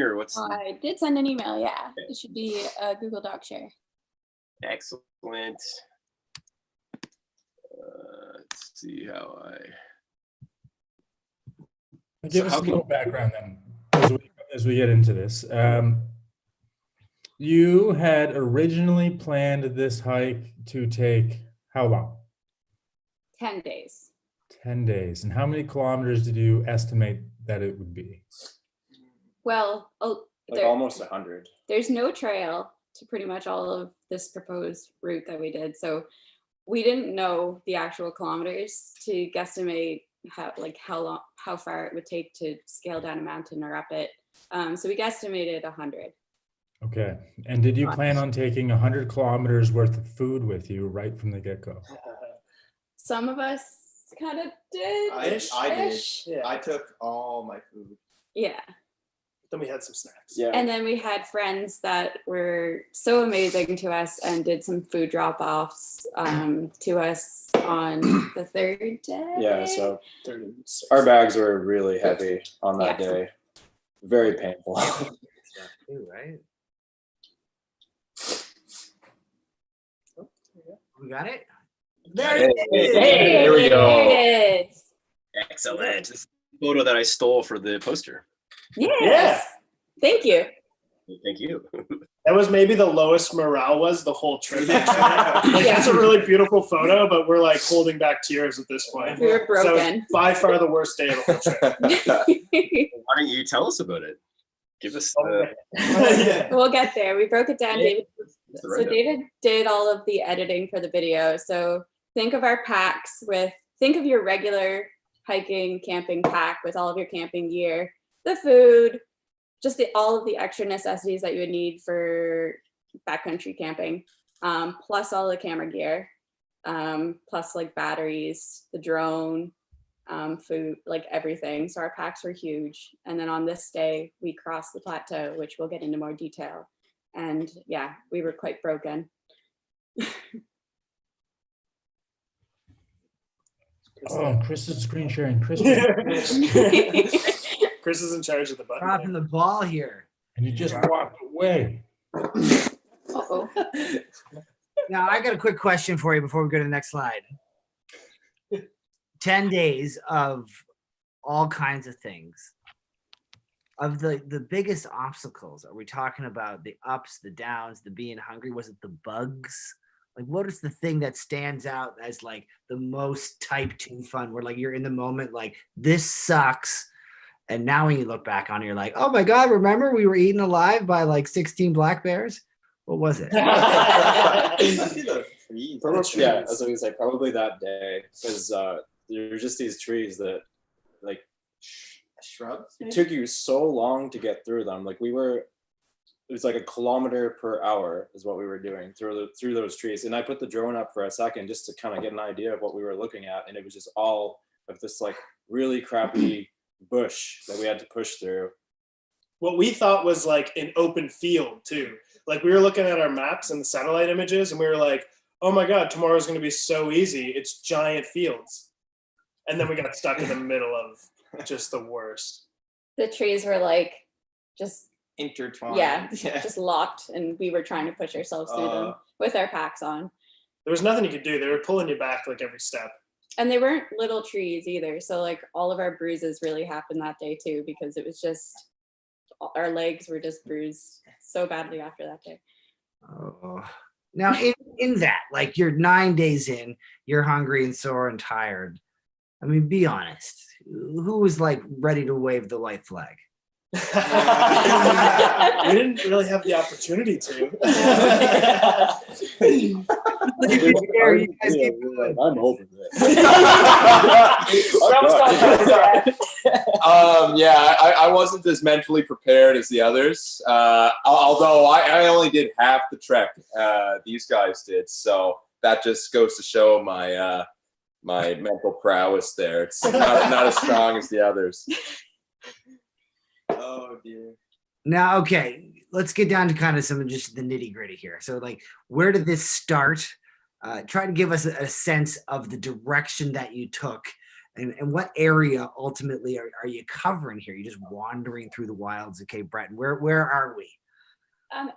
or what's? I did send an email. Yeah, it should be a Google Doc share. Excellent. Let's see how Give us a little background then as we get into this. You had originally planned this hike to take how long? 10 days. 10 days. And how many kilometers did you estimate that it would be? Well, almost 100. There's no trail to pretty much all of this proposed route that we did. So we didn't know the actual kilometers to guesstimate how far it would take to scale down a mountain or up it. So we guesstimated 100. Okay. And did you plan on taking 100 kilometers worth of food with you right from the get-go? Some of us kind of did. I did. Yeah. I took all my food. Yeah. Then we had some snacks. Yeah. And then we had friends that were so amazing to us and did some food drop-offs to us on the third day. Yeah, so our bags were really heavy on that day. Very painful. Right? We got it? There it is! Hey, here we go. There it is. excellent. This is the photo that I stole for the poster. Yes. Thank you. Thank you. That was maybe the lowest morale was the whole trip. It's a really beautiful photo, but we're like holding back tears at this point. We were broken. So it's by far the worst day of the whole trip. Why don't you tell us about it? Give us the. Yeah. We'll get there. We broke it down, David. the So rundown. David did all of the editing for the video. So think of our packs think of your regular hiking, camping pack with all of your camping gear, the food, just all of the extra necessities that you would need for backcountry camping, plus all the camera gear, plus like batteries, the drone, food, like everything. So our packs were huge. And then on this day, we crossed the plateau, which we'll get into more detail. And yeah, we were quite broken. Oh, Chris is screen sharing. Chris, Chris is in charge of the button. Dropping the ball here. and you just walked away. Uh-oh. Now, I got a quick question for you before we go to the next slide. 10 days of all kinds of things. Of the biggest obstacles, are we talking about the ups, the downs, the being hungry? Was it the bugs? Like, what is the thing that stands out as like the most type 2 fun, where like you're in the moment, like this sucks, and now when you look back on it, you're like, oh my God, remember we were eaten alive by like 16 black bears? What was it? Probably, yeah, as I was like, probably that day, because there were just these trees that, like, Shrubs? it took you so long to get through them. Like it was like 1 kilometer per hour is what we were doing through those trees. And I put the drone up for a second just to kind of get an idea of what we were looking at, and it was just all of this like really crappy bush that we had to push through. What we thought was like an open field too. Like we were looking at our maps and the satellite images, and we were like, oh my God, tomorrow's going to be so easy. It's giant fields. And then we got stuck in the middle of just the worst. The trees were like just Intertwined. yeah, just locked, and we were trying to push ourselves through them with our packs on. There was nothing you could do. They were pulling you back like every step. And they weren't little trees either. So like all of our bruises really happened that day too, because it was just, our legs were just bruised so badly after that day. Oh. Now, in that, like you're 9 days in, you're hungry and sore and tired. I mean, be honest. Who was like ready to wave the white flag? We didn't really have the opportunity to. I'm over this. Yeah, I wasn't as mentally prepared as the others. Although I only did half the trek these guys did, so that just goes to show my my mental prowess there. It's not as strong as the others. Oh dear. Now, okay, let's get down to kind of some of just the nitty gritty here. So like, where did this start? Try to give us a sense of the direction that you took And what area ultimately are you covering here? You're just wandering through the wilds of Cape Breton. Where are we?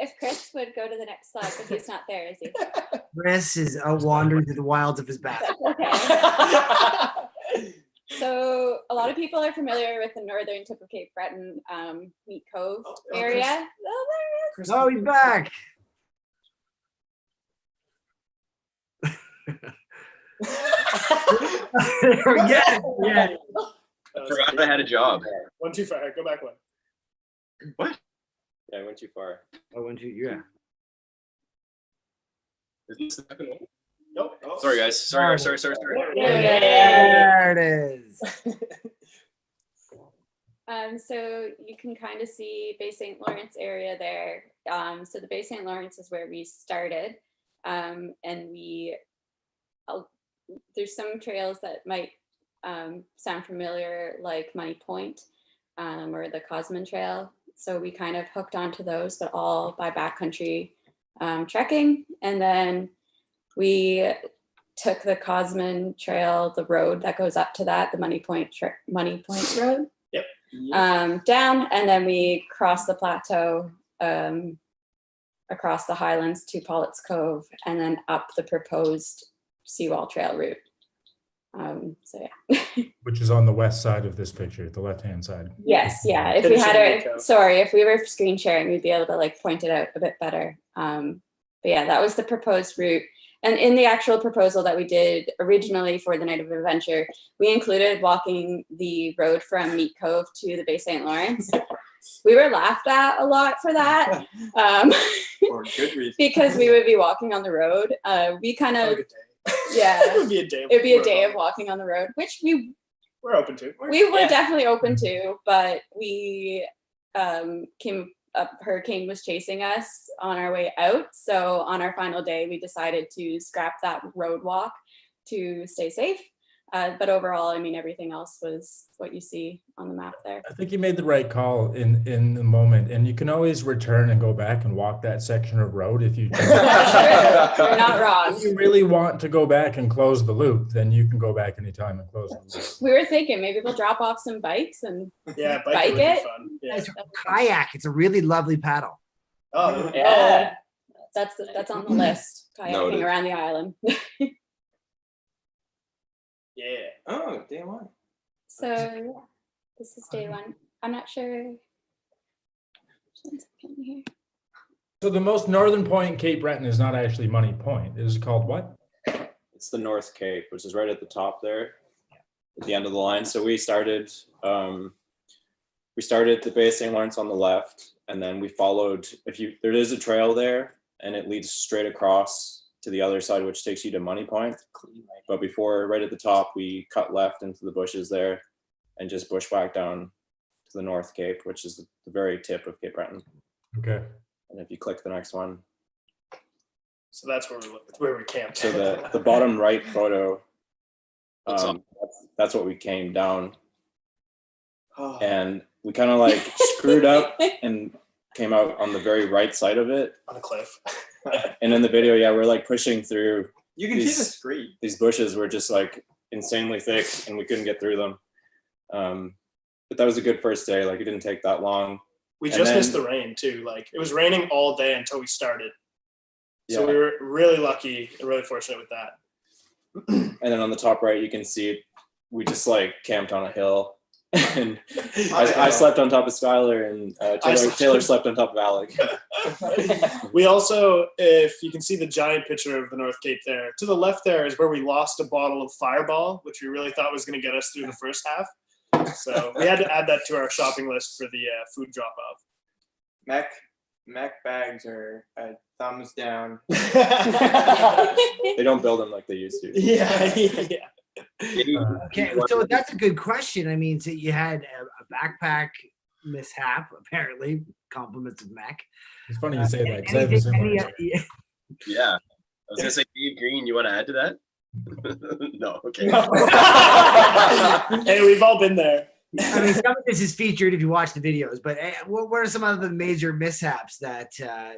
If Chris would go to the next slide, but he's not there, is he? Chris is out wandering through the wilds of his bathroom. Okay. So a lot of people are familiar with the northern tip of Cape Breton, Meat Cove area. Chris, Oh, he's back. Yeah. I forgot I had a job. One too far. Go back one. What? Yeah, I went too far. Oh, yeah. Is this the second one? Nope. Oh. Sorry, guys. Sorry. There it is. So you can kind of see Bay St. Lawrence area there. So the Bay St. Lawrence is where we started. And there's some trails that might sound familiar, like Money Point or the Cosman Trail. So we kind of hooked onto those, but all by backcountry trekking. And then we took the Cosman Trail, the road that goes up to that, the Money Point Road. Yep. Down, and then we crossed the plateau across the highlands to Pollett's Cove, and then up the proposed Seawall Trail route. So yeah. Which is on the west side of this picture, the left-hand side. Yes, yeah. If we had if we were screen sharing, we'd be able to like point it out a bit better. But yeah, that was the proposed route. And in the actual proposal that we did originally for the Night of Adventure, we included walking the road from Meat Cove to the Bay St. Lawrence. We were laughed at a lot for that. For good reason. Because we would be walking on the road. We kind of, yeah. It would be a day. It would be a day of walking on the road, which we're open to. We were definitely open to, but we hurricane was chasing us on our way out. So on our final day, we decided to scrap that road walk to stay safe. But overall, I mean, everything else was what you see on the map there. I think you made the right call in the moment, and you can always return and go back and walk that section of road if you choose. That's true. You're not wrong. If you really want to go back and close the loop, then you can go back anytime and close the loop. We were thinking maybe we'll drop off some bikes and bike bike it. it. Fun. Yeah. It's a kayak. It's a really lovely paddle. Oh, Yeah, that's on the list. Kayaking Noted. around the island. yeah. Oh, day one. So yeah, this is day one. I'm not sure. So the most northern point in Cape Breton is not actually Money Point. It is called what? It's the North Cape, which is right at the top there, at the end of the line. So we started the Bay of St. Lawrence on the left, and then we followed. There is a trail there, and it leads straight across to the other side, which takes you to Money Point. But before, right at the top, we cut left into the bushes there, and just bushwhacked down to the North Cape, which is the very tip of Cape Breton. Okay. And if you click the next one, So that's where we camped. so the bottom right photo, that's what we came down, Oh. and we kind of like screwed up and came out on the very right side of it. On a cliff. And in the video, yeah, we're like pushing through. You can see the screen. These bushes were just like insanely thick, and we couldn't get through them. But that was a good first day. Like, it didn't take that long. We And just then- missed the rain too. Like, it was raining all day until we started. So Yeah. we were really lucky and really fortunate with that. And then on the top right, you can see we just like camped on a hill. And I slept on top of Skylar, and Taylor slept on top of Alec. We also, if you can see the giant picture of the North Cape there, to the left there is where we lost a bottle of Fireball, which we really thought was going to get us through the first half. So we had to add that to our shopping list for the food drop off. Mech bags are thumbs down. They don't build them like they used to. Yeah. Okay, so that's a good question. I mean, so you had a backpack mishap, apparently. Compliments of Mac. It's funny you say that because I have a similar. Yeah. I was gonna say, Dave Green, you want to add to that? No, okay. Hey, we've all been there. I mean, some of this is featured if you watch the videos, but what are some of the major mishaps that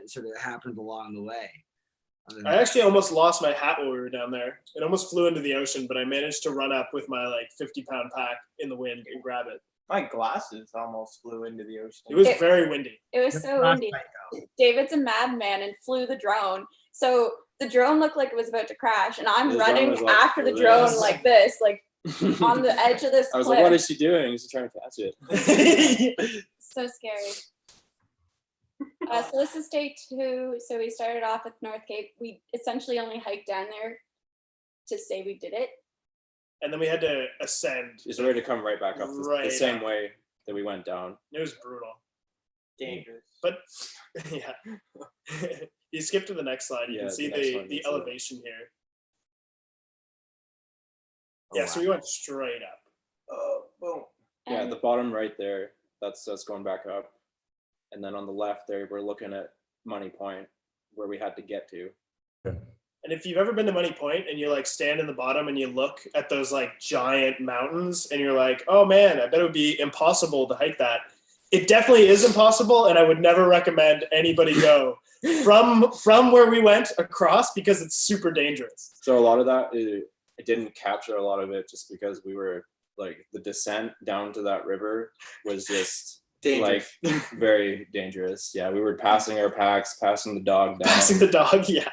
sort of happened along the way? I actually almost lost my hat while we were down there. It almost flew into the ocean, but I managed to run up with my like 50-pound pack in the wind and grab it. My glasses almost flew into the ocean. It was very windy. It was so windy. David's a madman and flew the drone. So the drone looked like it was about to crash, and I'm The drone running was like after the this. drone like this, like on the edge of this I was cliff. like, what is she doing? She's trying to catch it. So scary. So this is day 2. So we started off with North Cape. We essentially only hiked down there to say we did it. And then we had to ascend. She's ready to come right back up the Right same up. way that we went down. It was brutal. Dangerous. But yeah. You skip to the next slide. You Yeah, can see the next one, the you can see it. elevation here. Oh, Yeah, so we went straight up. Oh, boom. Yeah, And the bottom right there, that's going back up. And then on the left there, we're looking at Money Point, where we had to get to. And if you've ever been to Money Point and you like stand in the bottom and you look at those like giant mountains and you're like, oh man, I bet it would be impossible to hike that. It definitely is impossible, and I would never recommend anybody go from where we went across because it's super dangerous. So a lot of that, it didn't capture a lot of it just because we were like, the descent down to that river was just Dangerous. like very dangerous. Yeah, we were passing our packs, passing the dog down. Passing the dog, yeah.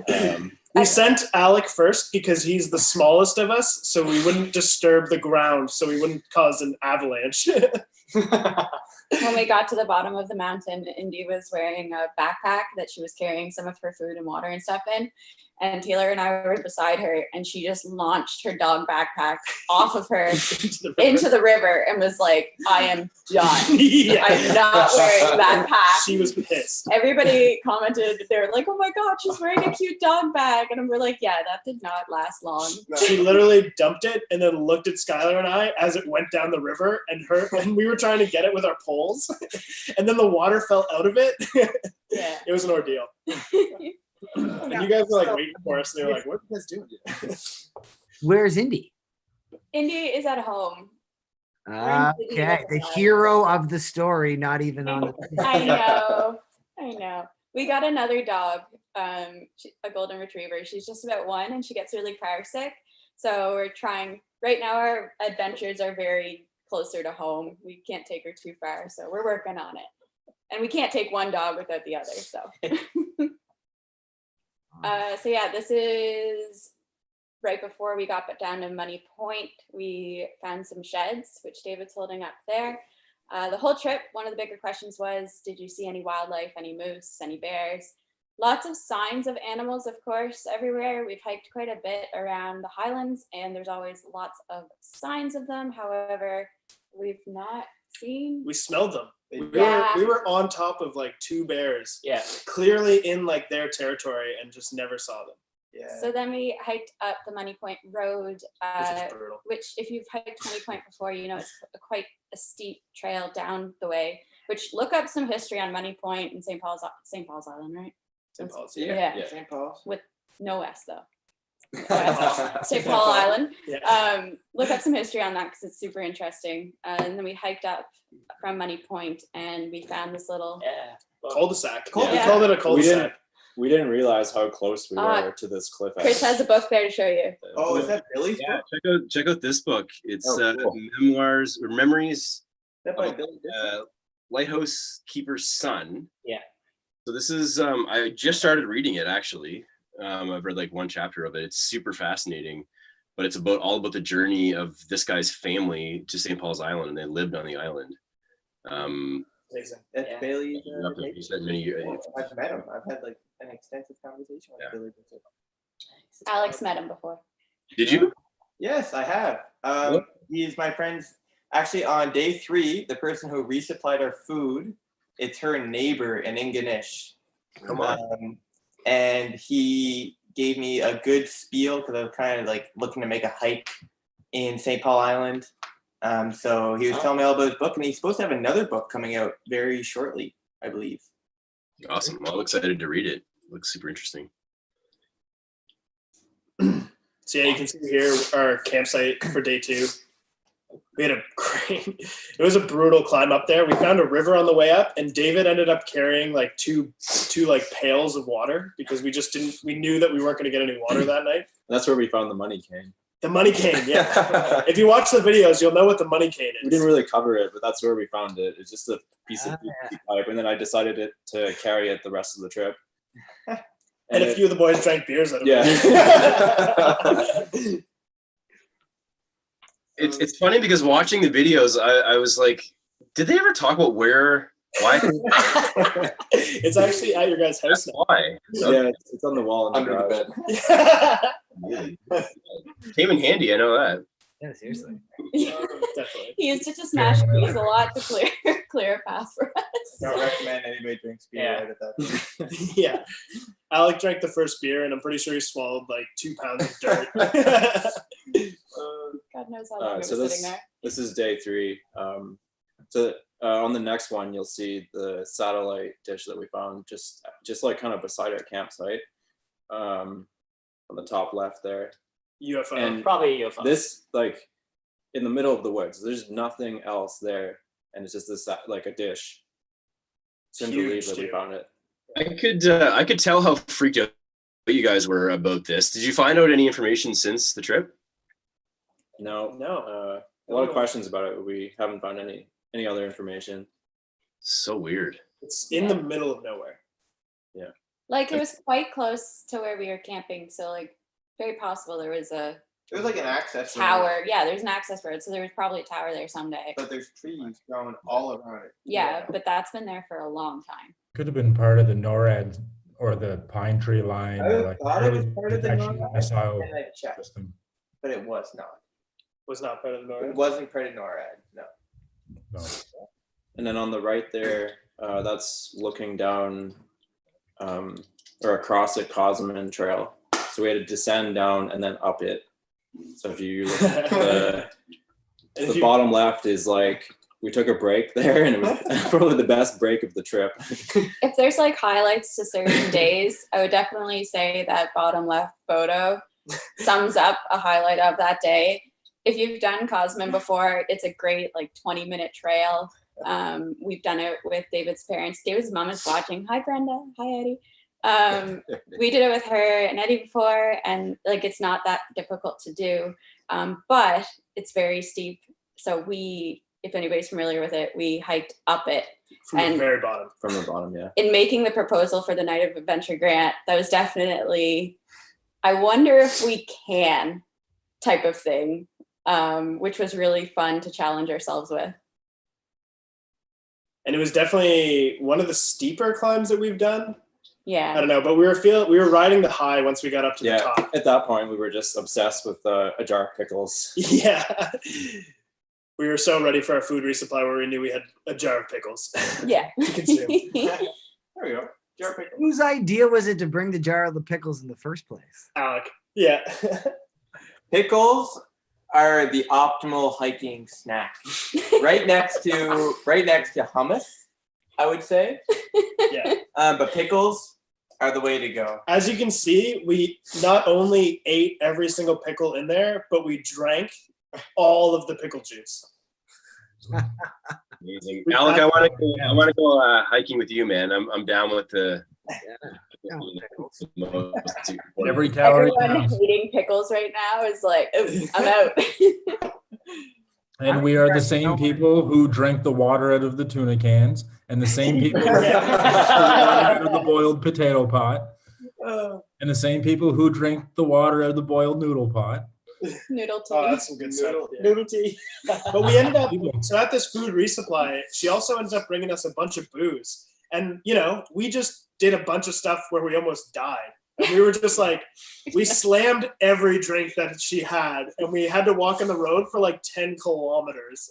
yeah. We sent Alec first because he's the smallest of us, so we wouldn't disturb the ground, so we wouldn't cause an avalanche. When we got to the bottom of the mountain, Indy was wearing a backpack that she was carrying some of her food and water and stuff in. And Taylor and I were beside her, and she just launched her dog backpack off of her into the river and was like, I am done. Yeah. I'm not wearing that pack. She was pissed. Everybody commented, they were like, oh my God, she's wearing a cute dog bag. And we're like, yeah, that did not last long. She literally dumped it and then looked at Skylar and I as it went down the river, and we were trying to get it with our poles, and then the water fell out of it. Yeah. It was an ordeal. And you guys were like waiting for us, and they were like, what are you guys doing? Where's Indy? Indy is at home. Okay, the hero of the story, not even on the. I know. We got another dog, a golden retriever. She's just about 1, and she gets really car sick. So we're trying, right now our adventures are very closer to home. We can't take her too far, so we're working on it. And we can't take one dog without the other, so. So yeah, this is right before we got down to Money Point. We found some sheds, which David's holding up there. The whole trip, one of the bigger questions was, did you see any wildlife, any moose, any bears? Lots of signs of animals, of course, everywhere. We've hiked quite a bit around the highlands, and there's always lots of signs of them. However, we've not seen. We smelled them. Yeah. We were on top of like 2 bears. Yeah. Clearly in like their territory, and just never saw them. Yeah. So then we hiked up the Money Point Road, Which is brutal. which if you've hiked Money Point before, you know it's quite a steep trail down the way. Which look up some history on Money Point and St. Paul's Island, right? St. Paul's. Yeah. St. Paul's. With no S though. St. Paul Island. Yeah. Look up some history on that because it's super interesting. And then we hiked up from Money Point and we found this little. Cul-de-sac. Yeah. We called it a cul-de-sac. We didn't realize how close we were to this cliff edge. Chris has a book there to show you. Oh, is that Billy's Yeah, book? check out this book. It's cool. memoirs or memories Is that by of Billy Bishop? lighthouse keeper's son. Yeah. So this is I just started reading it actually. I've read like 1 chapter of it. It's super fascinating, but it's all about the journey of this guy's family to St. Paul's Island, and they lived on the island. Amazing. That's Yeah. Bailey's. He said many years. I've met him. I've had like an extensive conversation with Yeah. Billy Bishop. Alex met him before. Did you? Yes, I have. He's my friend's. Actually, on day 3, the person who resupplied our food, it's her neighbor in Ingonish. Come on. And he gave me a good spiel because I was kind of like looking to make a hike in St. Paul Island. So he was telling me all about his book, and he's supposed to have another book coming out very shortly, I believe. Awesome. Well, I'm excited to read it. Looks super interesting. So yeah, you can see here our campsite for day 2. We had a great, it was a brutal climb up there. We found a river on the way up, and David ended up carrying like two like pails of water because we knew that we weren't going to get any water that night. That's where we found the money cane. The money cane, yeah. If you watch the videos, you'll know what the money cane is. We didn't really cover it, but that's where we found it. It's just a piece of pipe, and then I decided to carry it the rest of the trip. And a few of the boys drank beers out of Yeah. it. It's funny because watching the videos, I was like, did they ever talk about why? It's actually at your guys' house now. Why? Yeah, it's on the wall in Under the garage. bed. Came in handy, I know that. Yeah, seriously. Definitely. He used to just smash keys a lot to clear a path for us. Don't recommend anybody drinks beer right at that. Yeah. Alec drank the first beer, and I'm pretty sure he swallowed like 2 pounds of dirt. God knows how long it was So sitting there. this is day 3. On the next one, you'll see the satellite dish that we found just like kind of beside our campsite, on the top left there. UFO. And Probably a UFO. this, like, in the middle of the woods, there's nothing else there, and it's just this like a dish. It's unbelievable Huge, that we dude. found it. I could tell how freaked out you guys were about this. Did you find out any information since the trip? No. No. A lot of questions about it, but we haven't found any other information. So weird. It's in the middle of nowhere. Like it was quite close to where we were camping, so like very possible there was a There's like an access road, tower. Yeah, there's an access road, so there was probably a tower there someday. but there's trees growing all around it. Yeah, but that's been there for a long time. Could have been part of the NORAD or the pine tree line, I or like thought it was early part of the detection NORAD, missile And I checked, system. but it was not. Was not part of the It North. wasn't part of NORAD. No. No. And then on the right there, that's looking down or across a Cosman trail. So we had to descend down and then up it. So if you look at the bottom left is like, we took a break there, and it was probably the best break of the trip. If there's like highlights to certain days, I would definitely say that bottom left photo sums up a highlight of that day. If you've done Cosman before, it's a great like 20-minute trail. We've done it with David's parents. David's mom is watching. Hi, Brenda. Hi, Eddie. We did it with her and Eddie before, and like it's not that difficult to do, but it's very steep. So if anybody's familiar with it, we hiked up it. From the very bottom. From the bottom, yeah. In making the proposal for the Night of Adventure grant, that was definitely, I wonder if we can type of thing, which was really fun to challenge ourselves with. And it was definitely one of the steeper climbs that we've done. Yeah. I don't know, but we were riding the high once we got up to the top. At that point, we were just obsessed with a jar of pickles. Yeah. We were so ready for our food resupply where we knew we had a jar of pickles. Yeah. To consume. There we go. Jar pickle. Whose idea was it to bring the jar of the pickles in the first place? Alec. Yeah. Pickles are the optimal hiking snack. right next to hummus, I would say. Yeah. But pickles are the way to go. As you can see, we not only ate every single pickle in there, but we drank all of the pickle juice. Amazing. Alec, I want to go hiking with you, man. I'm down with the. Every calorie Everyone counts. hating pickles right now is like, "Ooh, I'm out." And we are the same people who drink the water out of the tuna cans, and the same people who drink the water out of the boiled potato pot, and the same people who drink the water out of the boiled noodle pot. Noodle tea. Oh, that's some good stuff. Noodle tea. But we ended up, so at this food resupply, she also ended up bringing us a bunch of booze. And, we just did a bunch of stuff where we almost died. And we were just like, we slammed every drink that she had, and we had to walk on the road for like 10 kilometers.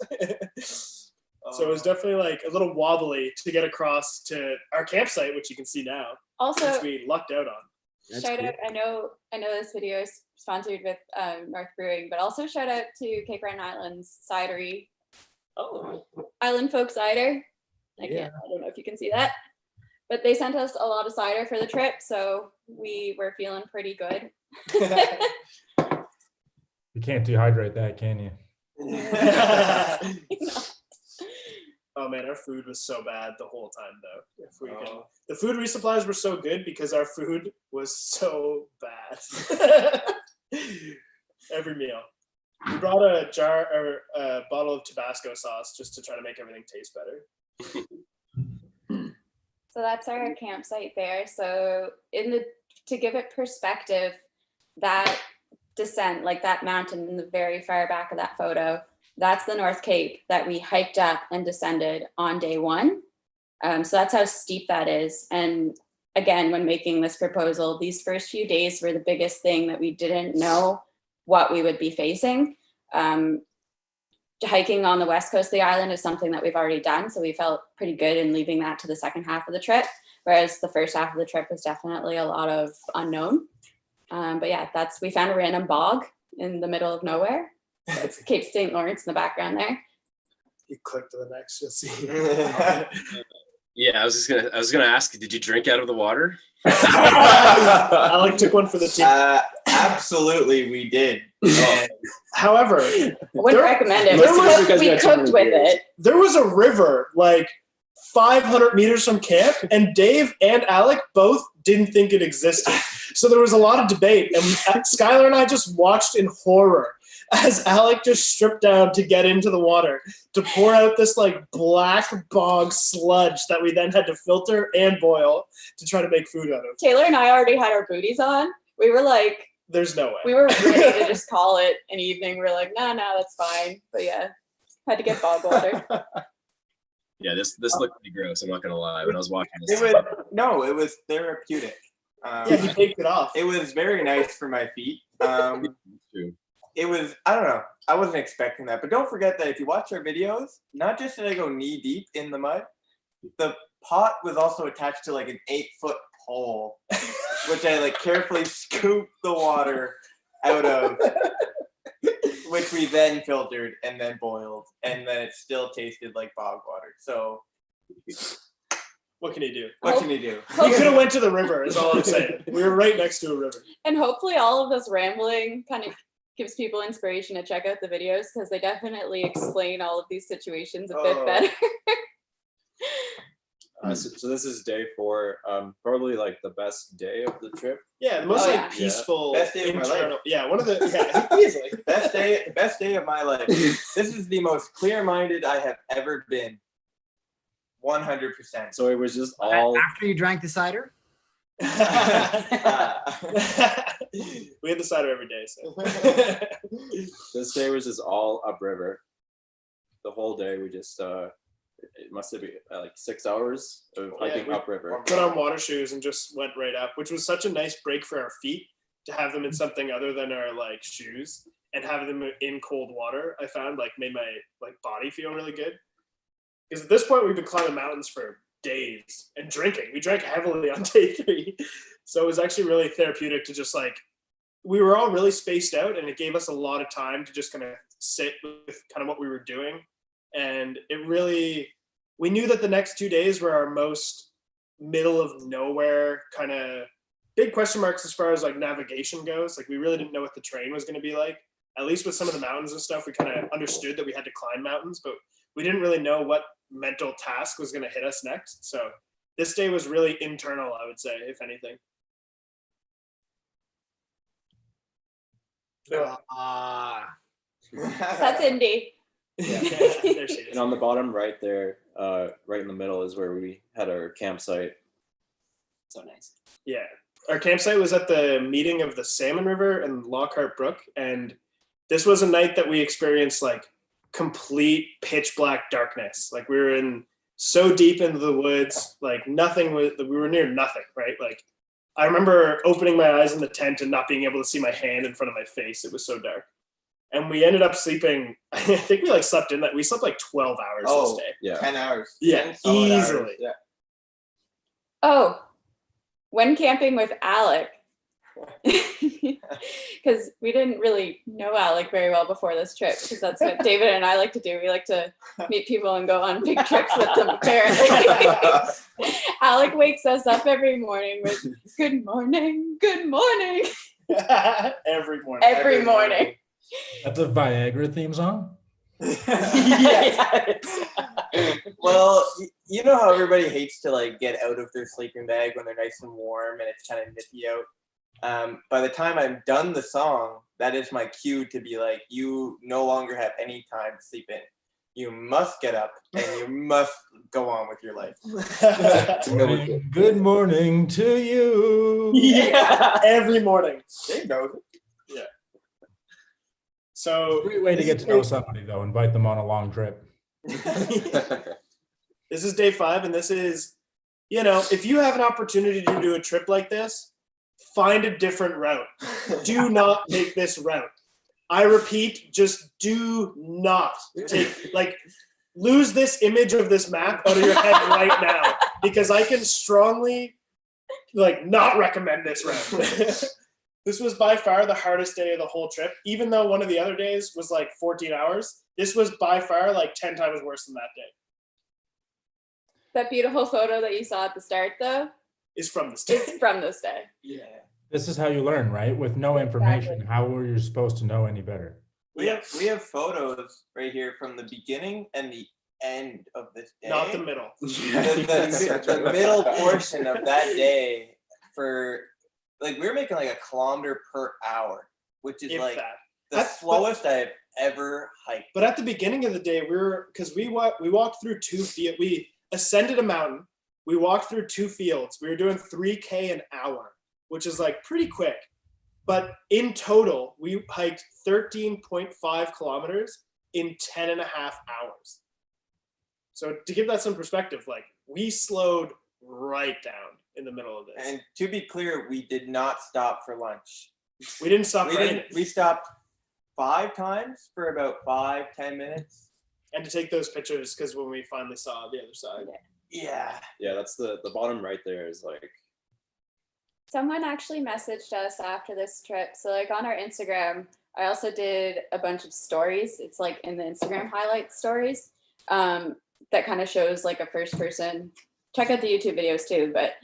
So it was definitely like a little wobbly to get across to our campsite, which you can see now, Also, which we lucked out on. shout out, I know this video is sponsored with North Brewing, but also shout out to Cape Breton Island's cidery. Oh. Island Folk Cider. I Yeah. don't know if you can see that. But they sent us a lot of cider for the trip, so we were feeling pretty good. You can't dehydrate that, can you? Oh man, our food was so bad the whole time though. The food resupplies were so good because our food was so bad. Every meal. We brought a jar or a bottle of Tabasco sauce just to try to make everything taste better. So that's our campsite there. So to give it perspective, that descent, like that mountain in the very far back of that photo, that's the North Cape that we hiked up and descended on day one. So that's how steep that is. And again, when making this proposal, these first few days were the biggest thing that we didn't know what we would be facing. Hiking on the west coast of the island is something that we've already done. So we felt pretty good in leaving that to the second half of the trip. Whereas the first half of the trip was definitely a lot of unknown. But yeah, we found a random bog in the middle of nowhere. It's Cape St. Lawrence in the background there. You click to the next, you'll see. Yeah, I was gonna ask, did you drink out of the water? Alec took one for the team. Absolutely, we did. However, Wouldn't recommend it. We cooked with it. There was a river like 500 meters from camp, and Dave and Alec both didn't think it existed. So there was a lot of debate, and Skylar and I just watched in horror as Alec just stripped down to get into the water to pour out this like black bog sludge that we then had to filter and boil to try to make food out of. Taylor and I already had our booties on. We were like, there's no way. We were ready to just call it an evening. We were like, no, that's fine. But yeah, had to get bog water. Yeah, this looked pretty gross. I'm not gonna lie. When I was watching this, it was therapeutic. Yeah, he taked it off. It was very nice for my feet. It was, I don't know, I wasn't expecting that. But don't forget that if you watch our videos, not just did I go knee deep in the mud, the pot was also attached to like an 8-foot pole, which I like carefully scooped the water out of, which we then filtered and then boiled, and then it still tasted like bog water. So what can you do? What can you do? We could have went to the river, is all I'm saying. We were right next to a river. And hopefully all of this rambling kind of gives people inspiration to check out the videos, because they definitely explain all of these situations a bit better. So this is day 4, probably like the best day of the trip. Yeah, the most peaceful, best day of my life. Yeah, one of the easily best day of my life. This is the most clear-minded I have ever been. 100%. So it was just all after you drank the cider. We had the cider every day. So this day was just all upriver. The whole day we just it must have been like 6 hours of hiking upriver. Put on water shoes and just went right up, which was such a nice break for our feet to have them in something other than our like shoes, and have them in cold water. I found like made my like body feel really good, because at this point we've been climbing mountains for days and drinking. We drank heavily on day 3, so it was actually really therapeutic to just like, we were all really spaced out, and it gave us a lot of time to just kind of sit with kind of what we were doing. And it really, we knew that the next 2 days were our most middle of nowhere kind of big question marks as far as like navigation goes. Like we really didn't know what the terrain was going to be like. At least with some of the mountains and stuff, we kind of understood that we had to climb mountains, but we didn't really know what mental task was going to hit us next. So this day was really internal, I would say, if anything. That's Indy. Yeah, there she is. And on the bottom right there, right in the middle is where we had our campsite. So nice. Yeah. Our campsite was at the meeting of the Salmon River and Lockhart Brook. And this was a night that we experienced like complete pitch black darkness. Like we were in so deep into the woods, like nothing was, we were near nothing, right? Like I remember opening my eyes in the tent and not being able to see my hand in front of my face. It was so dark. And we ended up sleeping, I think we like slept in that. We slept like 12 hours this day. Yeah. 10 hours. Yeah, 10 solid easily. hours. Yeah. Oh, when camping with Alec, because we didn't really know Alec very well before this trip, because that's what David and I like to do. We like to meet people and go on big trips with them, apparently. Alec wakes us up every morning with, good morning, good morning. Every morning. Every morning. That's a Viagra theme song? Well, you know how everybody hates to like get out of their sleeping bag when they're nice and warm and it's kind of nippy out. By the time I'm done the song, that is my cue to be like, you no longer have any time to sleep in. You must get up and you must go on with your life. Good morning to you. Yeah, every morning. Dave knows it. Yeah. So Great way to get to know somebody, though. Invite them on a long trip. this is day 5, and this is, if you have an opportunity to do a trip like this, find a different route. Do not take this route. I repeat, just do not lose this image of this map out of your head right now, because I can strongly not recommend this route. This was by far the hardest day of the whole trip. Even though one of the other days was 14 hours, this was by far 10 times worse than that day. That beautiful photo that you saw at the start, though, is from this day. It's from this day. Yeah. This is how you learn, right? With no information, how were you supposed to know any better? We have photos right here from the beginning and the end of this day. Not the middle. The middle portion of that day for we were making a kilometer per hour, which is the slowest I've ever hiked. But at the beginning of the day, we walked through 2 fields. We ascended a mountain. We walked through 2 fields. We were doing 3K an hour, which is pretty quick. But in total, we hiked 13.5 kilometers in 10 and a half hours. So to give that some perspective, we slowed right down in the middle of this. And to be clear, we did not stop for lunch. We didn't stop for anything. We stopped 5 times for about 5-10 minutes. And to take those pictures, because when we finally saw the other side. Yeah. Yeah, that's the bottom right there is Someone actually messaged us after this trip. So on our Instagram, I also did a bunch of stories. It's in the Instagram highlight stories that kind of shows a first person. Check out the YouTube videos too. But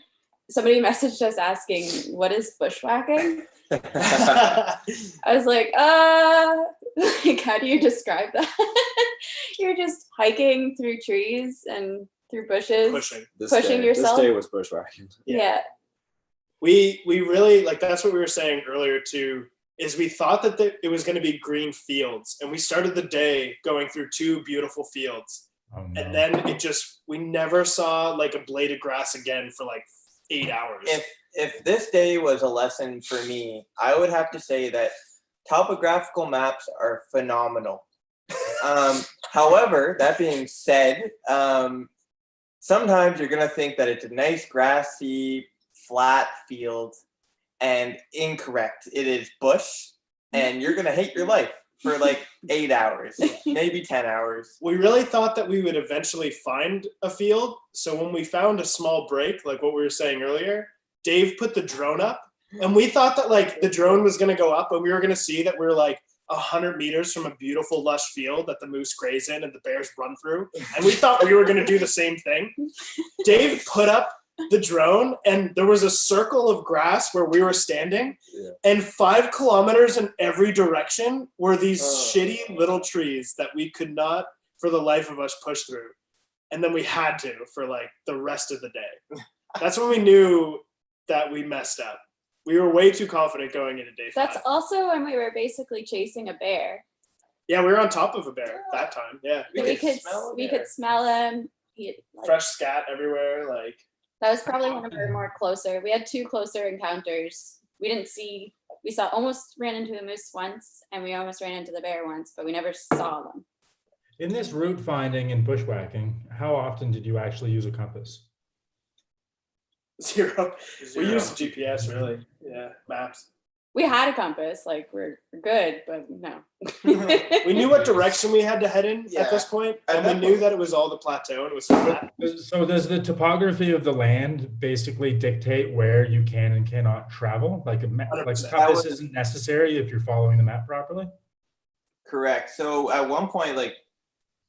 somebody messaged us asking, what is bushwhacking? I was how do you describe that? You're just hiking through trees and through bushes, pushing yourself. This day was bushwhacking. Yeah. We really that's what we were saying earlier too, is we thought that it was going to be green fields, and we started the day going through 2 beautiful fields. Oh, no. And then we never saw a blade of grass again for 8 hours. If this day was a lesson for me, I would have to say that topographical maps are phenomenal. However, that being said, sometimes you're going to think that it's a nice grassy flat field, and incorrect. It is bush, and you're gonna hate your life for 8 hours, maybe 10 hours. We really thought that we would eventually find a field. So when we found a small break, what we were saying earlier, Dave put the drone up, and we thought that the drone was gonna go up, and we were gonna see that we're 100 meters from a beautiful lush field that the moose graze in and the bears run through. And we thought we were gonna do the same thing. Dave put up the drone, and there was a circle of grass where we were standing, and 5 kilometers in every direction were these shitty little trees that we could not for the life of us push through. And then we had to for the rest of the day. That's when we knew that we messed up. We were way too confident going into day 5. That's also when we were basically chasing a bear. Yeah, we were on top of a bear that time. Yeah. We could smell him. Fresh scat everywhere. That was probably one of our more closer. We had 2 closer encounters. We almost ran into the moose once, and we almost ran into the bear once, but we never saw them. In this route finding and bushwhacking, how often did you actually use a compass? 0. We used GPS, really. Yeah, maps. We had a compass, we're good, but no. We knew what direction we had to head in at this point, and we knew that it was all the plateau and it was flat. So does the topography of the land basically dictate where you can and cannot travel? A compass isn't necessary if you're following the map properly? Correct. So at one point,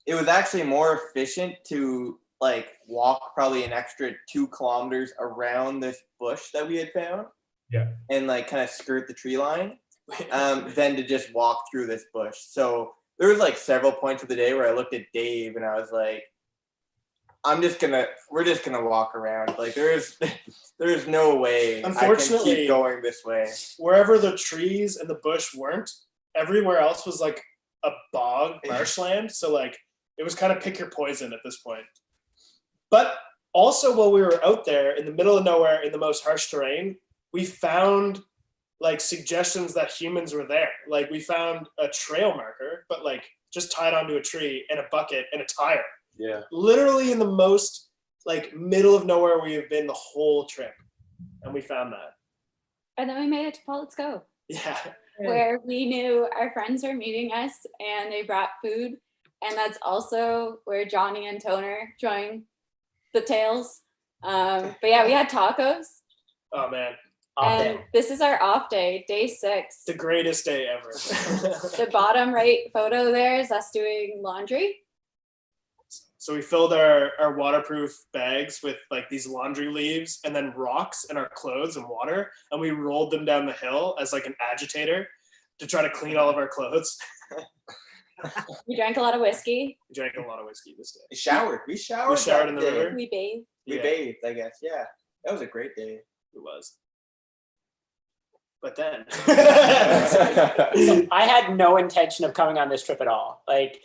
it was actually more efficient to walk probably an extra 2 kilometers around this bush that we had found. Yeah. And kind of skirt the tree line, than to just walk through this bush. So there was like several points of the day where I looked at Dave and I was like, we're just gonna walk around. Like there's no way I can keep going this way. Wherever the trees and the bush weren't, everywhere else was like a bog marshland. So like it was kind of pick your poison at this point. But also while we were out there in the middle of nowhere in the most harsh terrain, we found like suggestions that humans were there. Like we found a trail marker, but like just tied onto a tree and a bucket and a tire. Yeah. Literally in the most like middle of nowhere we have been the whole trip. And we found that. And then we made it to Let's Go. Yeah. Where we knew our friends were meeting us and they brought food. And that's also where Johnny and Toner joined the Tails. But yeah, we had tacos. Oh man. And this is our off day, day 6. The greatest day ever. The bottom right photo there is us doing laundry. So we filled our waterproof bags with like these laundry leaves and then rocks and our clothes and water. And we rolled them down the hill as like an agitator to try to clean all of our clothes. We drank a lot of whiskey. We drank a lot of whiskey this day. We showered. We showered. We showered in the river. We bathed. We bathed, I guess. Yeah. That was a great day. It was. But then So I had no intention of coming on this trip at all. Like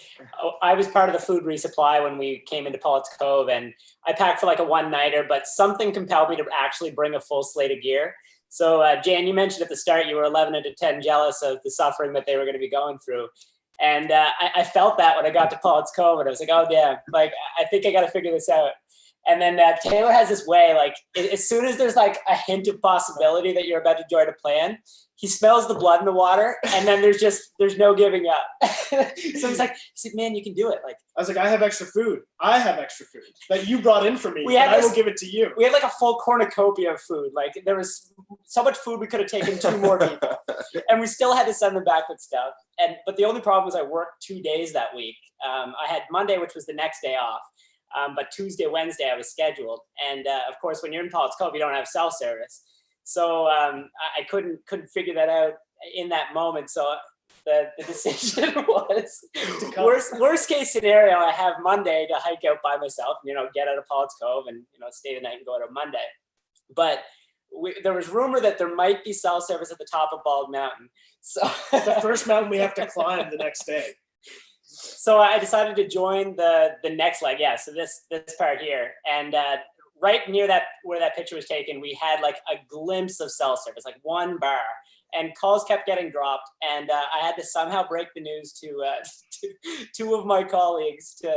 I was part of the food resupply when we came into Pollett's Cove, and I packed for like a one-nighter, but something compelled me to actually bring a full slate of gear. So Jan, you mentioned at the start you were 11 out of 10 jealous of the suffering that they were going to be going through. And I felt that when I got to Pollett's Cove, and I was like, oh damn, like I think I got to figure this out. And then Taylor has this way, like as soon as there's like a hint of possibility that you're about to join a plan, he smells the blood in the water, and then there's no giving up. So he's like, man, you can do it. Like I was like, I have extra food. I have extra food that you brought in for me. I will give it to you. We had like a full cornucopia of food. Like there was so much food we could have taken 2 more people, and we still had to send them back with stuff. But the only problem was I worked 2 days that week. I had Monday, which was the next day off. But Tuesday, Wednesday, I was scheduled. And of course, when you're in Pollett's Cove, you don't have cell service. So I couldn't figure that out in that moment. So the decision was worst case scenario, I have Monday to hike out by myself, get out of Pollett's Cove and, stay the night and go out on Monday. But there was rumor that there might be cell service at the top of Bald Mountain. So the first mountain we have to climb the next day. So I decided to join the next leg. Yeah, so this part here. And right near that, where that picture was taken, we had like a glimpse of cell service, like 1 bar. And calls kept getting dropped. And I had to somehow break the news to 2 of my colleagues to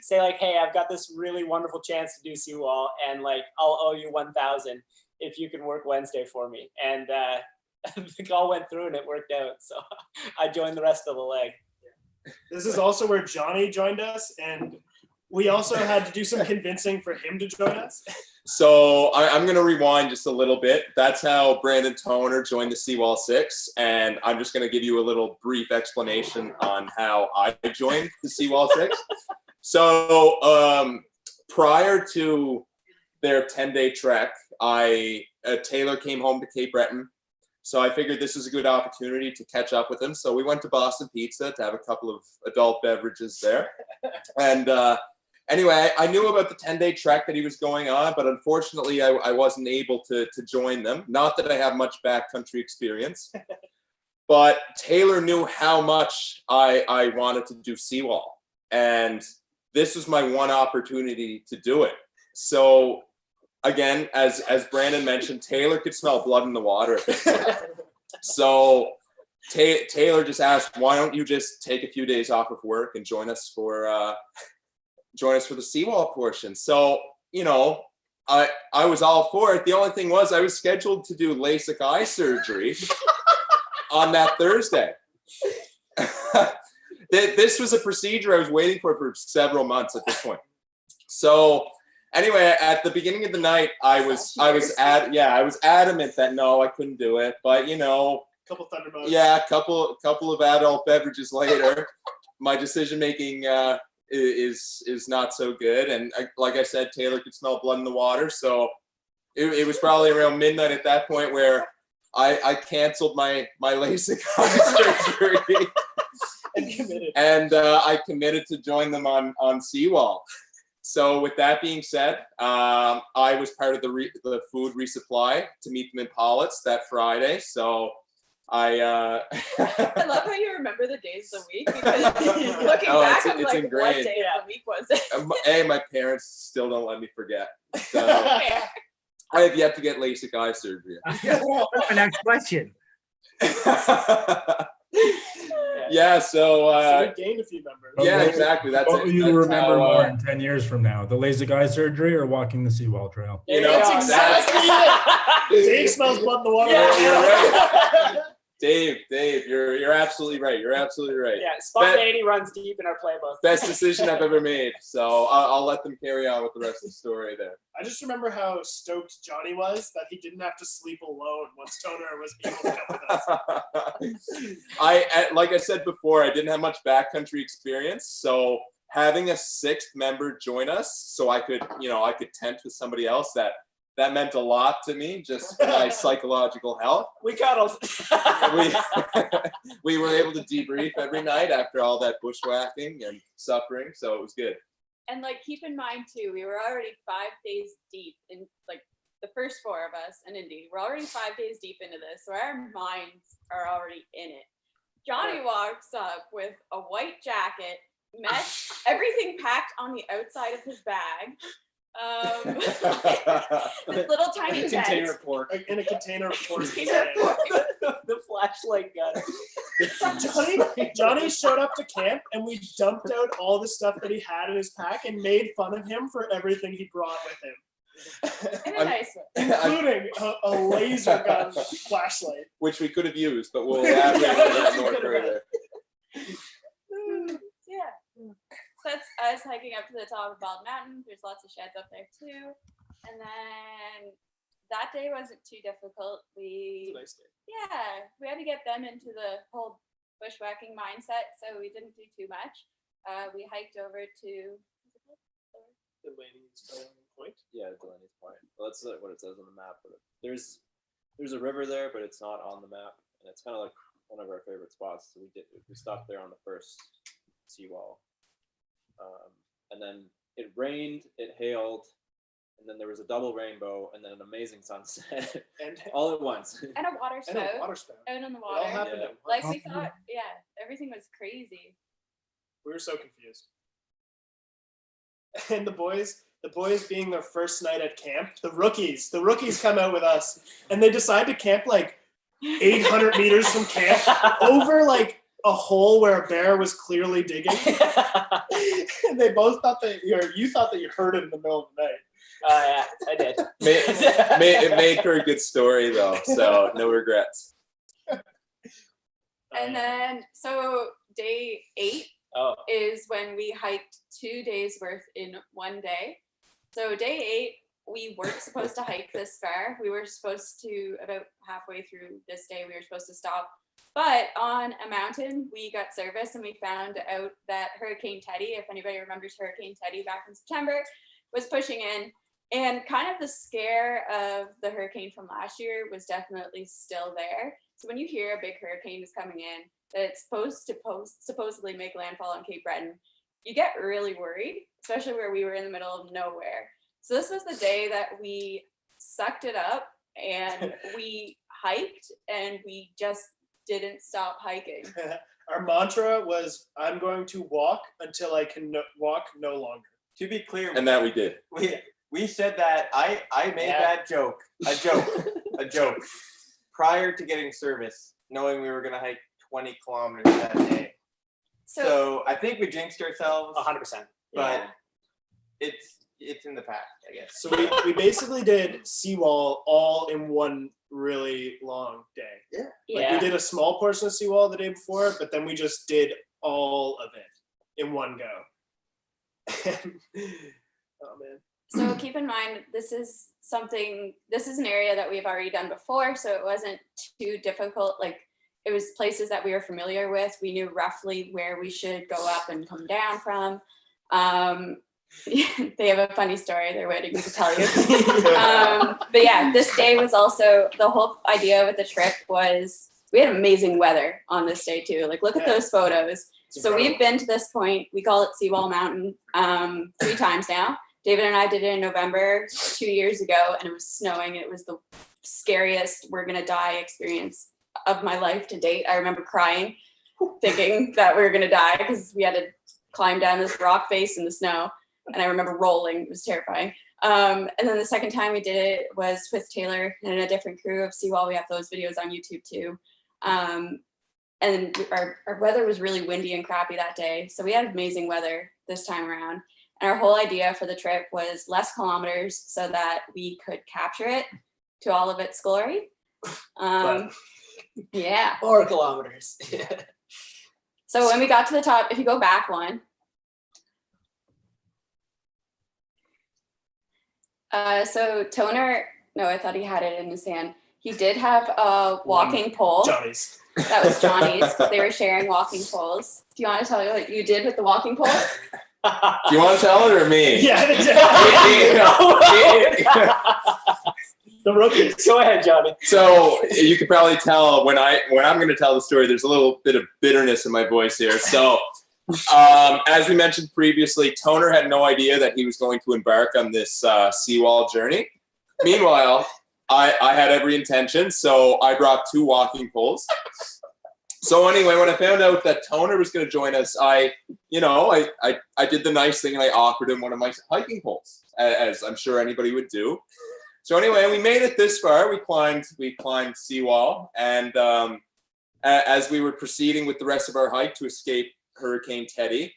say like, hey, I've got this really wonderful chance to do Seawall. And like, I'll owe you 1,000 if you can work Wednesday for me. And the call went through and it worked out. So I joined the rest of the leg. This is also where Johnny joined us, and we also had to do some convincing for him to join us. So I'm going to rewind just a little bit. That's how Brandon Toner joined the Seawall 6, and I'm just going to give you a little brief explanation on how I joined the Seawall 6. So prior to their 10-day trek, Taylor came home to Cape Breton. So I figured this was a good opportunity to catch up with him. So we went to Boston Pizza to have a couple of adult beverages there. And anyway, I knew about the 10-day trek that he was going on, but unfortunately I wasn't able to join them. Not that I have much backcountry experience, but Taylor knew how much I wanted to do Seawall. And this was my one opportunity to do it. So again, as Brandon mentioned, Taylor could smell blood in the water at this point. So Taylor just asked, why don't you just take a few days off of work and join us for the Seawall portion? So, I was all for it. The only thing was I was scheduled to do LASIK eye surgery on that Thursday. This was a procedure I was waiting for several months at this point. So anyway, at the beginning of the night, I was adamant that no, I couldn't do it. But couple Thunderbolts. Yeah, a couple of adult beverages later, my decision making is not so good. And like I said, Taylor could smell blood in the water, so it was probably around midnight at that point where I canceled my LASIK eye surgery. And I committed to join them on Seawall. So with that being said, I was part of the food resupply to meet them in Pollitt's that Friday. So I love how you remember the days of the week, because looking back, I'm like, ingrained. what day of the week was it? Hey, my parents still don't let me forget. So I have yet to get LASIK eye surgery. My next question. Yeah, so we gained a few members. Yeah, exactly. That's what will you remember more in 10 years from now? The LASIK eye surgery or walking the Seawall Trail? You know, that's exactly it. Dave smells blood in the water. Yeah, you're right. Dave, you're absolutely right. You're absolutely right. Yeah, spontaneity runs deep in our playbook. Best decision I've ever made. So I'll let them carry on with the rest of the story there. I just remember how stoked Johnny was that he didn't have to sleep alone once Toner was able to come with us. Like I said before, I didn't have much backcountry experience, so having a sixth member join us, so I could tent with somebody else, that meant a lot to me, just for my psychological health. We cuddled. We were able to debrief every night after all that bushwhacking and suffering, so it was good. And like, keep in mind too, we were already 5 days deep in, like, the first 4 of us and Indy. We're already 5 days deep into this, so our minds are already in it. Johnny walks up with a white jacket, mesh, everything packed on the outside of his bag. This little tiny container of pork. In a container of pork. The flashlight gun. Johnny showed up to camp and we dumped out all the stuff that he had in his pack and made fun of him for everything he brought with him. In a nice way. Including a laser gun flashlight. Which we could have used, but we'll elaborate on that more further. Yeah. So that's us hiking up to the top of Bald Mountain. There's lots of sheds up there too. And then that day wasn't too difficult. Nice day. Yeah, we had to get them into the whole bushwhacking mindset, so we didn't do too much. We hiked over to Delaney's Point. Yeah, Delaney's Point. Well, that's what it says on the map. But there's a river there, but it's not on the map, and it's kind of like one of our favorite spots. So we stopped there on the first seawall. And then it rained, it hailed, and then there was a double rainbow, and then an amazing sunset, and all at once. and a water spout. Out on the water. It all happened at Like once. we thought, yeah, everything was crazy. We were so confused. And the boys being their first night at camp, the rookies come out with us, and they decide to camp like 800 meters from camp over like a hole where a bear was clearly digging. And they both thought that you thought that you heard it in the middle of the night. Yeah, I did. It made for a good story though, so no regrets. And then, so day 8 is when we hiked 2 days worth in one day. So day 8, we weren't supposed to hike this far. We were supposed to, about halfway through this day, we were supposed to stop. But on a mountain, we got service and we found out that Hurricane Teddy, if anybody remembers Hurricane Teddy back in September, was pushing in. And kind of the scare of the hurricane from last year was definitely still there. So when you hear a big hurricane is coming in, that it's supposed to supposedly make landfall on Cape Breton, you get really worried, especially where we were in the middle of nowhere. So this was the day that we sucked it up and we hiked and we just didn't stop hiking. Our mantra was, I'm going to walk until I can walk no longer. To be clear, And that we did. we said that I made that joke, a joke, prior to getting service, knowing we were going to hike 20 kilometers that day. So I think we jinxed ourselves. 100%. But it's in the past, I guess. So we basically did Seawall all in one really long day. Yeah. We did a small portion of Seawall the day before, but then we just did all of it in one go. Oh man. So keep in mind, this is an area that we've already done before, so it wasn't too difficult. Like, it was places that we were familiar with. We knew roughly where we should go up and come down from. They have a funny story they're waiting to tell you. But yeah, this day was also, the whole idea with the trip was, we had amazing weather on this day too. Like, look at those photos. So we've been to this point. We call it Seawall Mountain 3 times now. David and I did it in November 2 years ago, and it was snowing. It was the scariest we're gonna die experience of my life to date. I remember crying, thinking that we were gonna die because we had to climb down this rock face in the snow. And I remember rolling. It was terrifying. And then the second time we did it was with Taylor and a different crew of Seawall. We have those videos on YouTube too. And our weather was really windy and crappy that day. So we had amazing weather this time around. And our whole idea for the trip was less kilometers so that we could capture it to all of its glory. Yeah. More kilometers. So when we got to the top, if you go back one. So Toner, no, I thought he had it in his hand. He did have a walking pole. Johnny's. That was Johnny's because they were sharing walking poles. Do you want to tell me what you did with the walking pole? Do you want to tell it or me? Yeah. The rookies. Go ahead, Johnny. So you could probably tell when I'm going to tell the story, there's a little bit of bitterness in my voice here. So as we mentioned previously, Toner had no idea that he was going to embark on this seawall journey. Meanwhile, I had every intention, so I brought 2 walking poles. So anyway, when I found out that Toner was going to join us, I did the nice thing and I offered him one of my hiking poles, as I'm sure anybody would do. So anyway, we made it this far. We climbed seawall, and as we were proceeding with the rest of our hike to escape Hurricane Teddy,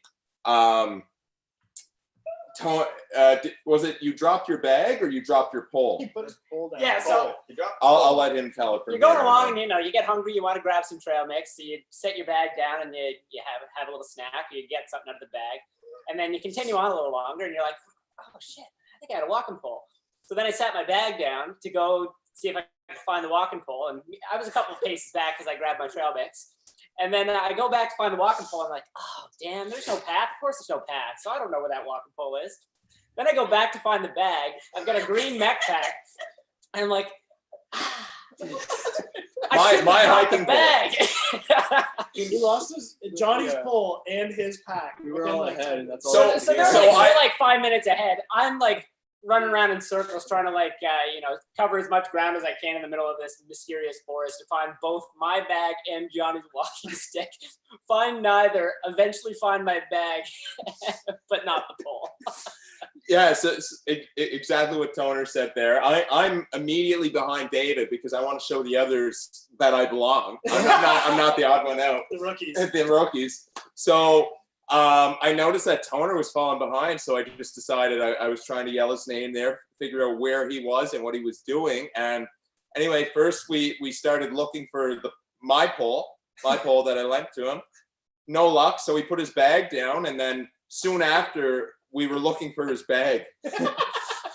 was it you dropped your bag or you dropped your pole? He put his pole down. Yeah, so I'll let him tell it. you're going along and you get hungry, you want to grab some trail mix, so you set your bag down and you have a little snack, you get something out of the bag, and then you continue on a little longer and you're like, oh shit, I think I had a walking pole. So then I sat my bag down to go see if I could find the walking pole, and I was a couple of paces back because I grabbed my trail mix. And then I go back to find the walking pole. I'm like, oh, damn, there's no path. Of course there's no path. So I don't know where that walking pole is. Then I go back to find the bag. I've got a green mech pack. And I'm like, my hiking bag. He lost Johnny's pole and his pack. We were all ahead, and that's all. So they're like 5 minutes ahead. I'm like running around in circles trying to cover as much ground as I can in the middle of this mysterious forest to find both my bag and Johnny's walking stick. Find neither, eventually find my bag, but not the pole. Yeah, so exactly what Toner said there. I'm immediately behind David because I want to show the others that I belong. I'm not the odd one out. The rookies. The rookies. So I noticed that Toner was falling behind, so I just decided I was trying to yell his name there, figure out where he was and what he was doing. And anyway, first we started looking for my pole that I lent to him. No luck, so he put his bag down, and then soon after we were looking for his bag.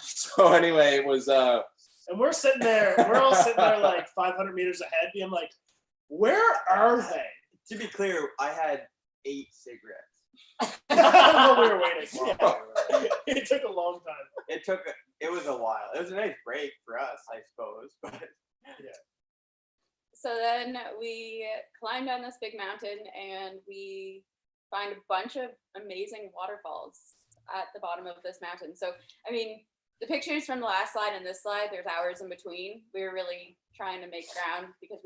So anyway, it was and we're all sitting there like 500 meters ahead, being like, where are they? To be clear, I had 8 cigarettes. We were waiting. Yeah. It took a long time. It was a while. It was a nice break for us, I suppose. But yeah. So then we climb down this big mountain and we find a bunch of amazing waterfalls at the bottom of this mountain. So, I mean, the pictures from the last slide and this slide, there's hours in between. We were really trying to make ground because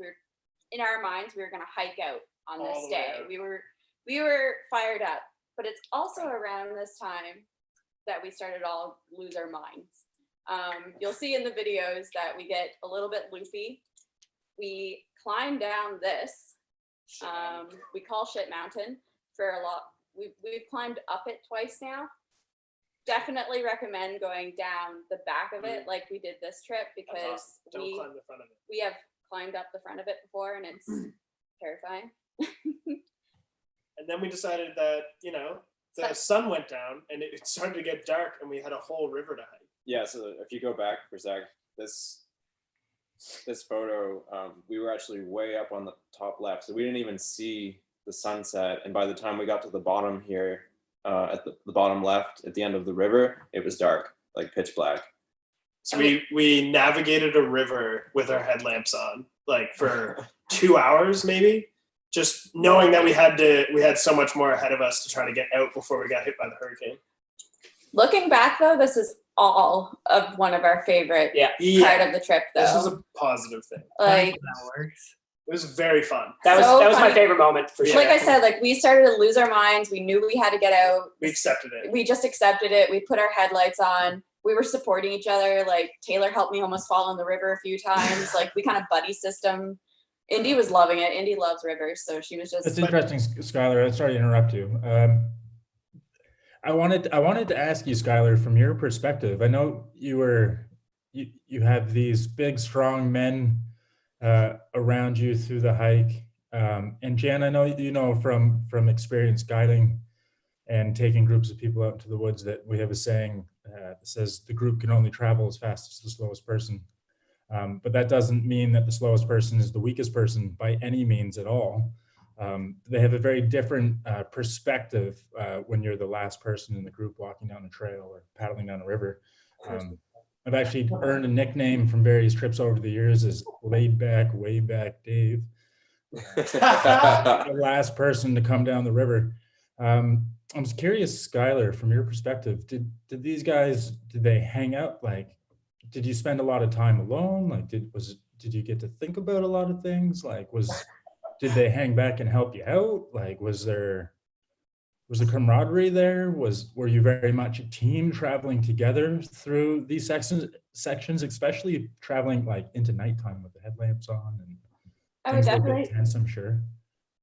in our minds, we were going to hike out on this day. We were fired up, but it's also around this time that we started to all lose our minds. You'll see in the videos that we get a little bit loopy. We climb down this, we call Shit Mountain for a lot. We've climbed up it twice now. Definitely recommend going down the back of it like we did this trip because Don't climb the front of it. We have climbed up the front of it before and it's terrifying. And then we decided that, the sun went down and it started to get dark and we had a whole river to hike. Yeah, so if you go back for a sec, this photo, we were actually way up on the top left, so we didn't even see the sunset. And by the time we got to the bottom here, at the bottom left, at the end of the river, it was dark, like pitch black. So we navigated a river with our headlamps on, like for 2 hours maybe, just knowing that we had so much more ahead of us to try to get out before we got hit by the hurricane. Looking back though, this is all of one of our favorite part of the trip though. This was a positive thing. Like that works. It was very fun. That was So my funny. favorite moment for sure. Like I said, like we started to lose our minds. We knew we had to get out. We accepted it. We just accepted it. We put our headlights on. We were supporting each other. Like Taylor helped me almost fall in the river a few times. Like we kind of buddy system. Indy was loving it. Indy loves rivers, so she was just. It's interesting, Skylar. I'm sorry to interrupt you. I wanted to ask you, Skylar, from your perspective. I know you have these big, strong men around you through the hike, and Jan, I know you know from experience guiding and taking groups of people out into the woods that we have a saying that says the group can only travel as fast as the slowest person. But that doesn't mean that the slowest person is the weakest person by any means at all. They have a very different perspective when you're the last person in the group walking down a trail or paddling down a river. I've actually earned a nickname from various trips over the years as laid back, way back Dave. The last person to come down the river. I'm curious, Skylar, from your perspective, did these guys, did they hang out? Like, did you spend a lot of time alone? Like, did you get to think about a lot of things? Like, did they hang back and help you out? Like, was the camaraderie there? Were you very much a team traveling together through these sections, especially traveling like into nighttime with the headlamps on and I would things were a bit definitely. tense, I'm sure.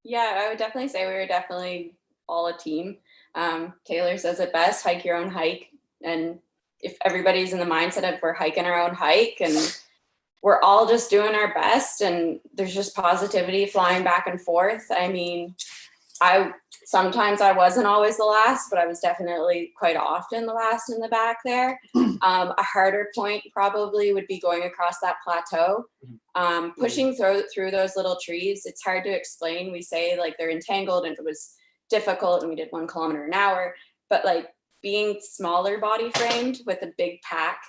Yeah, I would definitely say we were definitely all a team. Taylor says it best: hike your own hike. And if everybody's in the mindset of we're hiking our own hike and we're all just doing our best and there's just positivity flying back and forth. I mean, sometimes I wasn't always the last, but I was definitely quite often the last in the back there. A harder point probably would be going across that plateau. Pushing through those little trees, it's hard to explain. We say like they're entangled and it was difficult and we did 1 kilometer an hour, but like being smaller body framed with a big pack,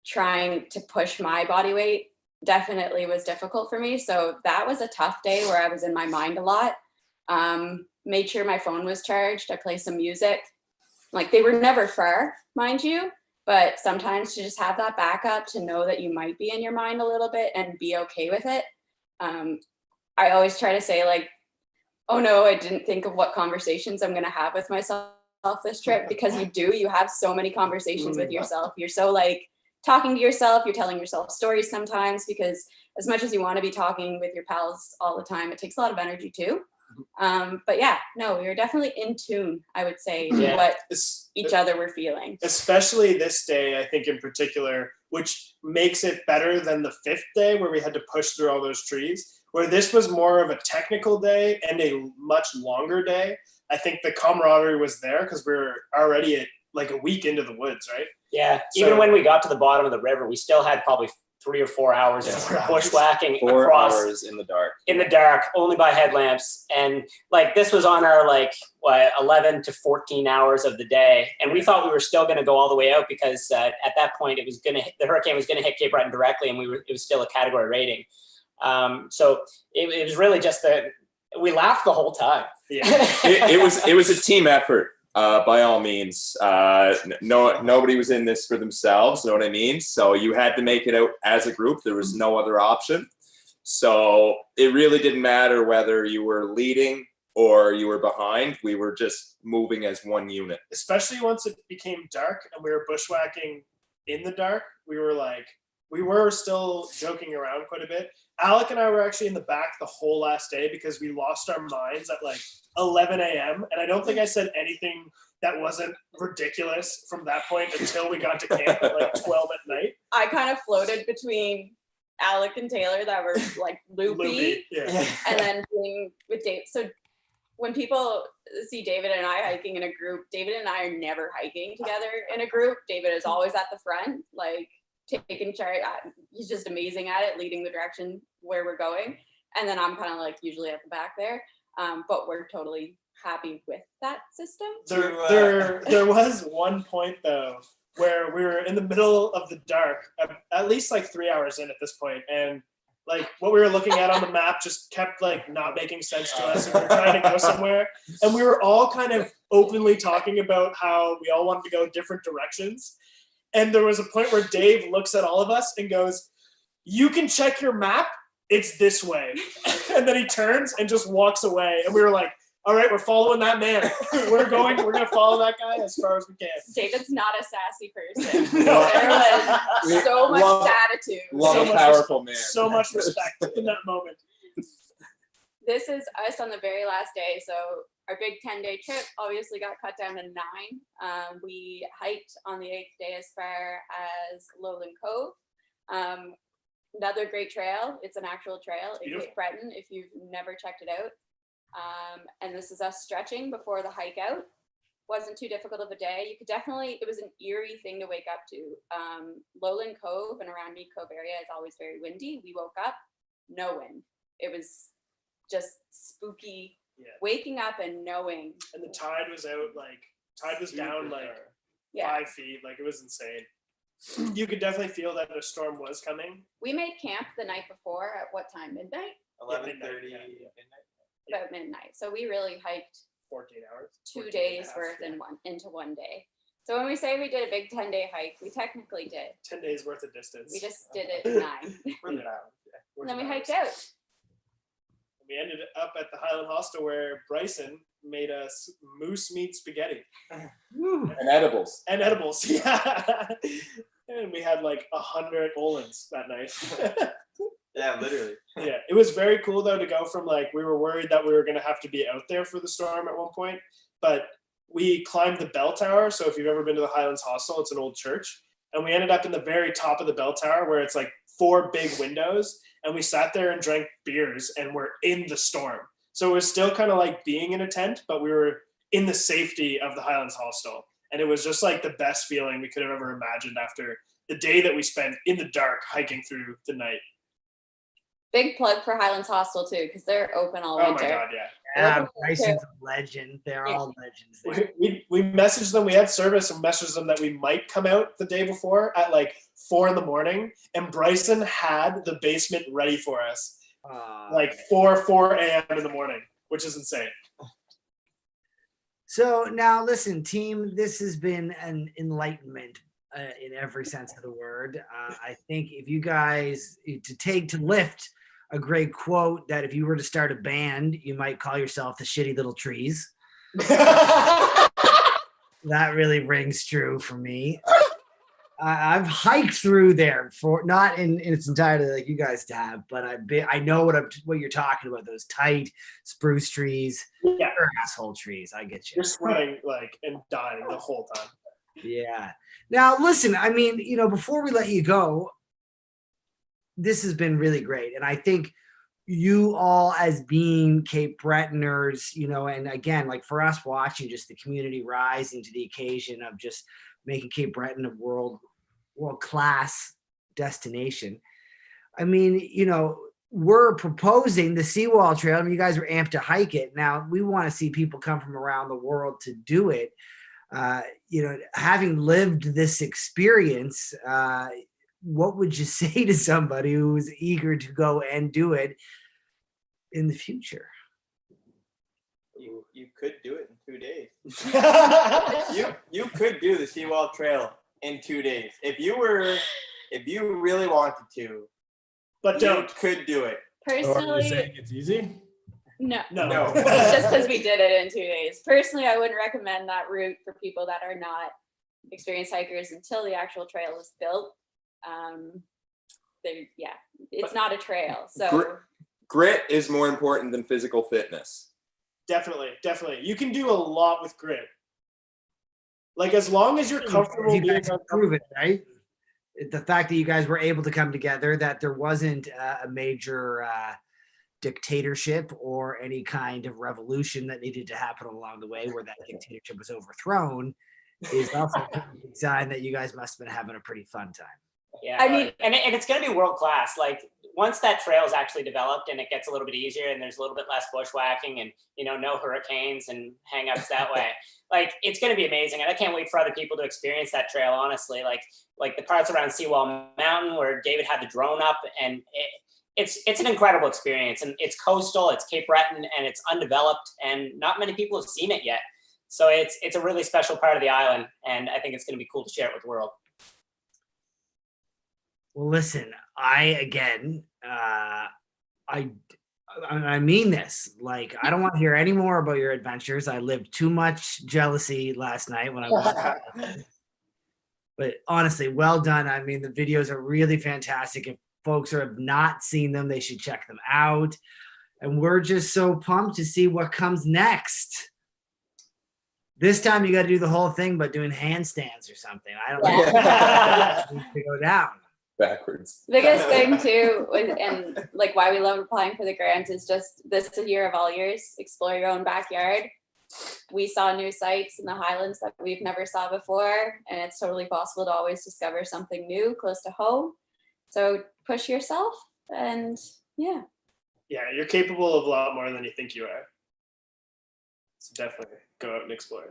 trying to push my body weight definitely was difficult for me. So that was a tough day where I was in my mind a lot. Made sure my phone was charged. I played some music. Like they were never far, mind you, but sometimes to just have that backup to know that you might be in your mind a little bit and be okay with it. I always try to say like, oh no, I didn't think of what conversations I'm going to have with myself this trip, because you have so many conversations with yourself. You're so like talking to yourself, you're telling yourself stories sometimes, because as much as you want to be talking with your pals all the time, it takes a lot of energy too. But yeah, no, we were definitely in tune, I would say, to what each other were feeling. Especially this day, I think in particular, which makes it better than the 5th day where we had to push through all those trees, where this was more of a technical day and a much longer day. I think the camaraderie was there because we were already at like a week into the woods, right? Yeah, even when we got to the bottom of the river, we still had probably 3 or 4 hours of bushwhacking 4 across hours in the dark. In the dark, only by headlamps. And like this was on our like 11 to 14 hours of the day, and we thought we were still going to go all the way out because at that point the hurricane was going to hit Cape Breton directly, and it was still a category rating. So it was really just we laughed the whole time. Yeah. it was a team effort. By all means, nobody was in this for themselves, know what I mean? So you had to make it out as a group. There was no other option. So it really didn't matter whether you were leading or you were behind. We were just moving as one unit. Especially once it became dark and we were bushwhacking in the dark, we were still joking around quite a bit. Alec and I were actually in the back the whole last day because we lost our minds at like 11 a.m. And I don't think I said anything that wasn't ridiculous from that point until we got to camp at like 12 at night. I kind of floated between Alec and Taylor that were like loopy. Yeah. And then being with Dave. So when people see David and I hiking in a group, David and I are never hiking together in a group. David is always at the front, like taking charge. He's just amazing at it, leading the direction where we're going. And then I'm kind of like usually at the back there. But we're totally happy with that system. There was one point though where we were in the middle of the dark, at least like 3 hours in at this point, and Like what we were looking at on the map just kept like not making sense to us. And we were trying to go somewhere. And we were all kind of openly talking about how we all wanted to go different directions. And there was a point where Dave looks at all of us and goes, "You can check your map. It's this way." And then he turns and just walks away. And we were like, all right, we're following that man. We're going to follow that guy as far as we can. David's not a sassy person. There was so much attitude. Love a powerful man. So much respect in that moment. This is us on the very last day. So our big 10-day trip obviously got cut down to 9. We hiked on the 8th day as far as Lowland Cove. Another great trail. It's an actual trail in Cape Breton if you've never checked it out. And this is us stretching before the hike out. Wasn't too difficult of a day. You could definitely, it was an eerie thing to wake up to. Lowland Cove and around Mead Cove area is always very windy. We woke up, no wind. It was just spooky, waking up and knowing. And the tide was out, like, tide was down like 5 feet. Like, it was insane. You could definitely feel that a storm was coming. We made camp the night before at what time? Midnight? 11:30 midnight. About midnight. So we really hiked 14 hours. 2 days worth into one day. So when we say we did a big 10-day hike, we technically did. 10 days worth of distance. We just did it in 9. And then we hiked out. We ended up at the Highland Hostel where Bryson made us moose meat spaghetti. And edibles. And edibles, yeah. And we had like 100 Olins that night. Yeah, literally. Yeah, it was very cool though to go from like, we were worried that we were going to have to be out there for the storm at one point, but we climbed the bell tower. So if you've ever been to the Highlands Hostel, it's an old church. And we ended up in the very top of the bell tower where it's like 4 big windows. And we sat there and drank beers and we're in the storm. So it was still kind of like being in a tent, but we were in the safety of the Highlands Hostel. And it was just like the best feeling we could have ever imagined after the day that we spent in the dark hiking through the night. Big plug for Highlands Hostel too, because they're open all winter. Oh my God, yeah. Yeah, Bryson's a legend. They're all legends there. We messaged them. We had service and messaged them that we might come out the day before at like 4 a.m. And Bryson had the basement ready for us, like 4 a.m. in the morning, which is insane. So now listen, team, this has been an enlightenment in every sense of the word. I think if you guys, to lift a great quote that if you were to start a band, you might call yourself the Shitty Little Trees. That really rings true for me. I've hiked through there for not in its entirety like you guys have, but I know what you're talking about. Those tight spruce trees, asshole trees. I get you. You're sweating like and dying the whole time. Yeah. Now listen, I mean, before we let you go, this has been really great, and I think you all as being Cape Bretoners, and again, like for us watching just the community rising to the occasion of just making Cape Breton a world-class destination. I mean, we're proposing the Seawall Trail. I mean, you guys are amped to hike it. Now we want to see people come from around the world to do it. Having lived this experience, what would you say to somebody who's eager to go and do it in the future? You could do it in 2 days. You could do the Seawall Trail in 2 days if you really wanted to. But you could do it. Personally, are you saying it's easy? No. It's just because we did it in 2 days. Personally, I wouldn't recommend that route for people that are not experienced hikers until the actual trail is built. It's not a trail. So grit is more important than physical fitness. Definitely. You can do a lot with grit. Like as long as you're comfortable being proven, right? The fact that you guys were able to come together, that there wasn't a major dictatorship or any kind of revolution that needed to happen along the way where that dictatorship was overthrown, is also a sign that you guys must have been having a pretty fun time. Yeah, I mean, and it's going to be world class. Like once that trail is actually developed and it gets a little bit easier and there's a little bit less bushwhacking and no hurricanes and hangups that way, like it's going to be amazing. And I can't wait for other people to experience that trail. Honestly, like the parts around Seawall Mountain where David had the drone up and it's an incredible experience, and it's coastal, it's Cape Breton, and it's undeveloped, and not many people have seen it yet. So it's a really special part of the island, and I think it's going to be cool to share it with the world. Well, listen, I mean this. Like, I don't want to hear any more about your adventures. I lived too much jealousy last night when I watched. But honestly, well done. I mean, the videos are really fantastic. If folks have not seen them, they should check them out. And we're just so pumped to see what comes next. This time you got to do the whole thing, but doing handstands or something. I don't know. To go down. Backwards. The biggest thing too, and like why we love applying for the grant is just this is a year of all years. Explore your own backyard. We saw new sites in the Highlands that we've never saw before, and it's totally possible to always discover something new close to home. So push yourself, and yeah. Yeah, you're capable of a lot more than you think you are. So definitely go out and explore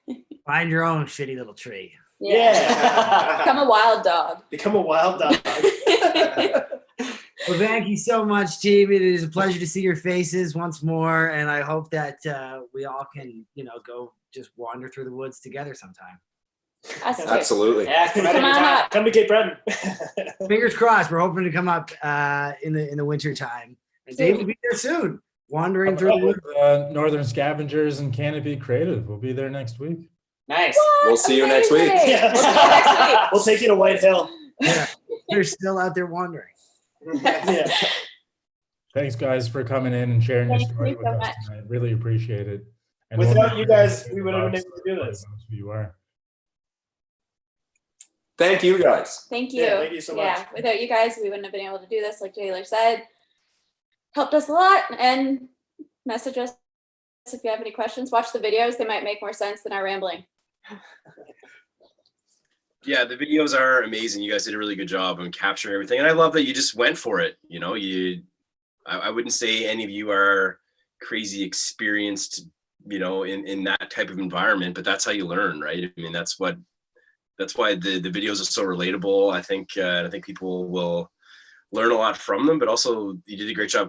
it. Find your own shitty little tree. Yeah. Become a wild dog. Become a wild dog. Well, thank you so much, team. It is a pleasure to see your faces once more, and I hope that we all can, go just wander through the woods together sometime. Absolutely. Yeah, Come on up. Come to Cape Breton. Fingers crossed. We're hoping to come up in the winter time, and Dave will be there soon, wandering through the woods. Northern Scavengers and Canopy Creative. We'll be there next week. Nice. What? We'll see you next week. Amazing. Yeah. We'll see you next week. We'll take you to White Hill. Yeah, they're still out there wandering. Yeah. Thanks, guys, for coming in and sharing your Thank story you with so us much. tonight. Really appreciate it. And Without you guys, we wouldn't have been able to do this. Who you are. Thank you, guys. Thank you. Yeah, thank you so much. Yeah, without you guys, we wouldn't have been able to do this. Like Taylor said, helped us a lot. And message us if you have any questions. Watch the videos; they might make more sense than our rambling. Yeah, the videos are amazing. You guys did a really good job on capturing everything, and I love that you just went for it. I wouldn't say any of you are crazy experienced, in that type of environment, but that's how you learn, right? I mean, that's why the videos are so relatable. I think people will learn a lot from them, but also you did a great job